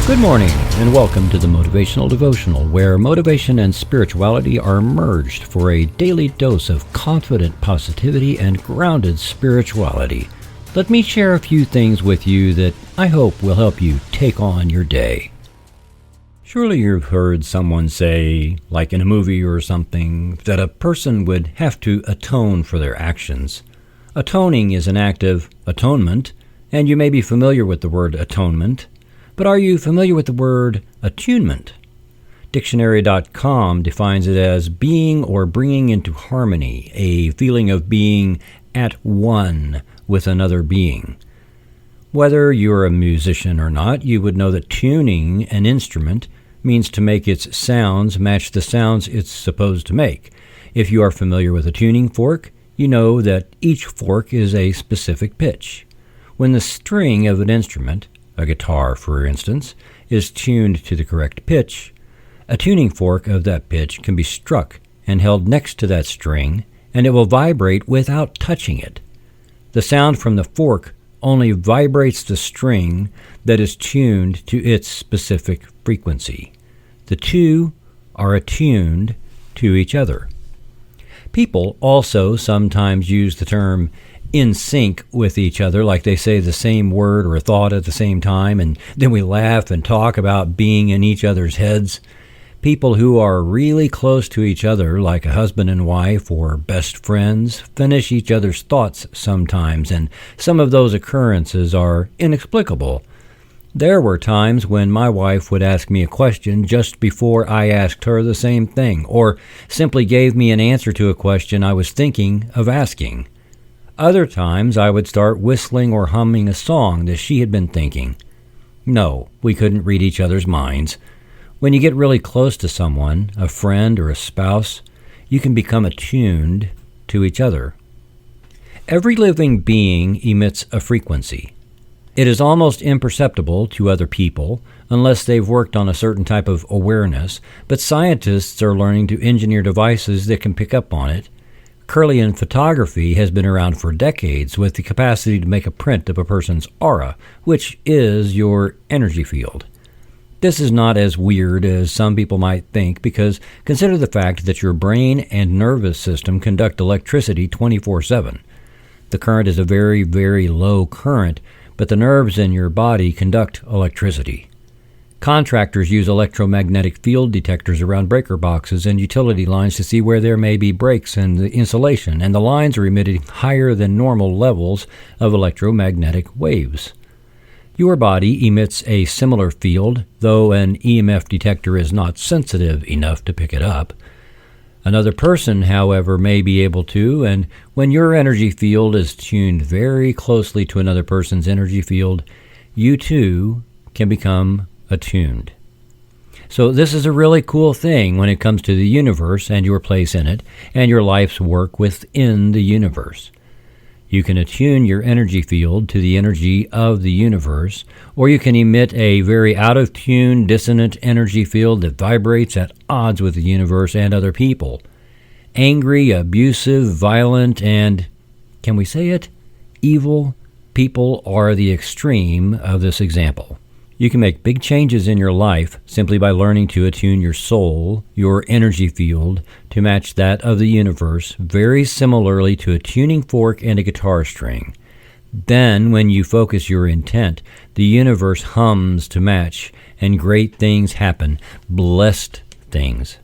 Good morning, and welcome to the Motivational Devotional, where motivation and spirituality are merged for a daily dose of confident positivity and grounded spirituality. Let me share a few things with you that I hope will help you take on your day. Surely you've heard someone say, like in a movie or something, that a person would have to atone for their actions. Atoning is an act of atonement, and you may be familiar with the word atonement. But are you familiar with the word attunement? Dictionary.com defines it as being or bringing into harmony, a feeling of being at one with another being. Whether you're a musician or not, you would know that tuning an instrument means to make its sounds match the sounds it's supposed to make. If you are familiar with a tuning fork, you know that each fork is a specific pitch. When the string of an instrument, a guitar, for instance, is tuned to the correct pitch, a tuning fork of that pitch can be struck and held next to that string, and it will vibrate without touching it. The sound from the fork only vibrates the string that is tuned to its specific frequency. The two are attuned to each other. People also sometimes use the term in sync with each other, like they say the same word or thought at the same time, and then we laugh and talk about being in each other's heads. People who are really close to each other, like a husband and wife or best friends, finish each other's thoughts sometimes, and some of those occurrences are inexplicable. There were times when my wife would ask me a question just before I asked her the same thing, or simply gave me an answer to a question I was thinking of asking. Other times I would start whistling or humming a song that she had been thinking. No, we couldn't read each other's minds. When you get really close to someone, a friend or a spouse, you can become attuned to each other. Every living being emits a frequency. It is almost imperceptible to other people unless they've worked on a certain type of awareness, but scientists are learning to engineer devices that can pick up on it. Kirlian photography has been around for decades with the capacity to make a print of a person's aura, which is your energy field. This is not as weird as some people might think, because consider the fact that your brain and nervous system conduct electricity 24/7. The current is a very, very low current, but the nerves in your body conduct electricity. Contractors use electromagnetic field detectors around breaker boxes and utility lines to see where there may be breaks in the insulation, and the lines are emitting higher than normal levels of electromagnetic waves. Your body emits a similar field, though an EMF detector is not sensitive enough to pick it up. Another person, however, may be able to, and when your energy field is tuned very closely to another person's energy field, you too can become attuned. So this is a really cool thing when it comes to the universe and your place in it, and your life's work within the universe. You can attune your energy field to the energy of the universe, or you can emit a very out-of-tune, dissonant energy field that vibrates at odds with the universe and other people. Angry, abusive, violent, and, can we say it, evil people are the extreme of this example. You can make big changes in your life simply by learning to attune your soul, your energy field, to match that of the universe, very similarly to a tuning fork and a guitar string. Then, when you focus your intent, the universe hums to match, and great things happen, blessed things.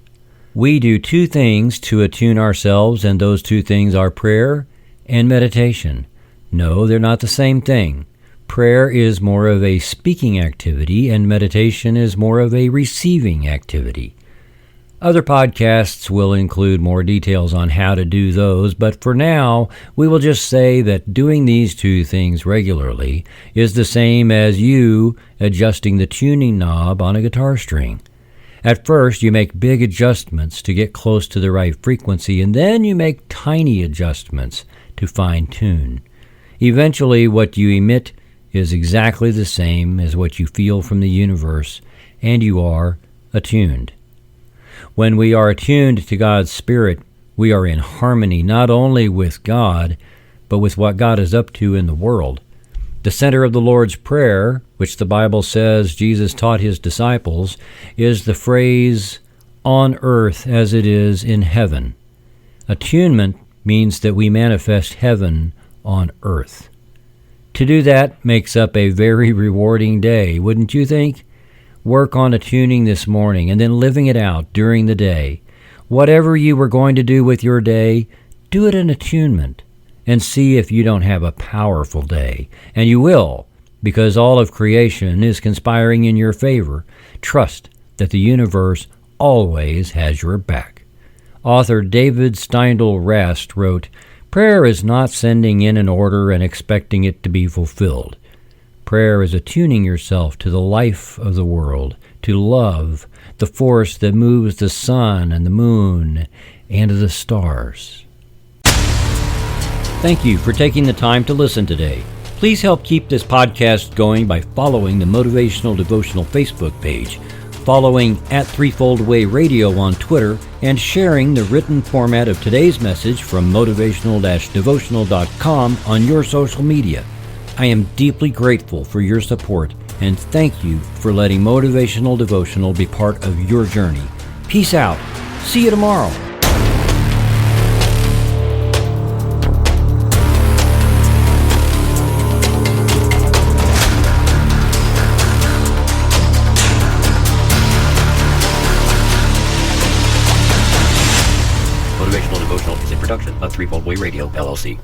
We do two things to attune ourselves, and those two things are prayer and meditation. No, they're not the same thing. Prayer is more of a speaking activity, and meditation is more of a receiving activity. Other podcasts will include more details on how to do those, but for now, we will just say that doing these two things regularly is the same as you adjusting the tuning knob on a guitar string. At first, you make big adjustments to get close to the right frequency, and then you make tiny adjustments to fine-tune. Eventually, what you emit is exactly the same as what you feel from the universe, and you are attuned. When we are attuned to God's Spirit, we are in harmony not only with God, but with what God is up to in the world. The center of the Lord's Prayer, which the Bible says Jesus taught his disciples, is the phrase, "on earth as it is in heaven." Attunement means that we manifest heaven on earth. To do that makes up a very rewarding day, wouldn't you think? Work on attuning this morning and then living it out during the day. Whatever you were going to do with your day, do it in attunement and see if you don't have a powerful day. And you will, because all of creation is conspiring in your favor. Trust that the universe always has your back. Author David Steindl Rast wrote, "Prayer is not sending in an order and expecting it to be fulfilled. Prayer is attuning yourself to the life of the world, to love, the force that moves the sun and the moon and the stars." Thank you for taking the time to listen today. Please help keep this podcast going by following the Motivational Devotional Facebook page, following @Threefold Way Radio on Twitter, and sharing the written format of today's message from motivational-devotional.com on your social media. I am deeply grateful for your support, and thank you for letting Motivational Devotional be part of your journey. Peace out. See you tomorrow. Motivational Devotional is a production of Threefold Way Radio, LLC.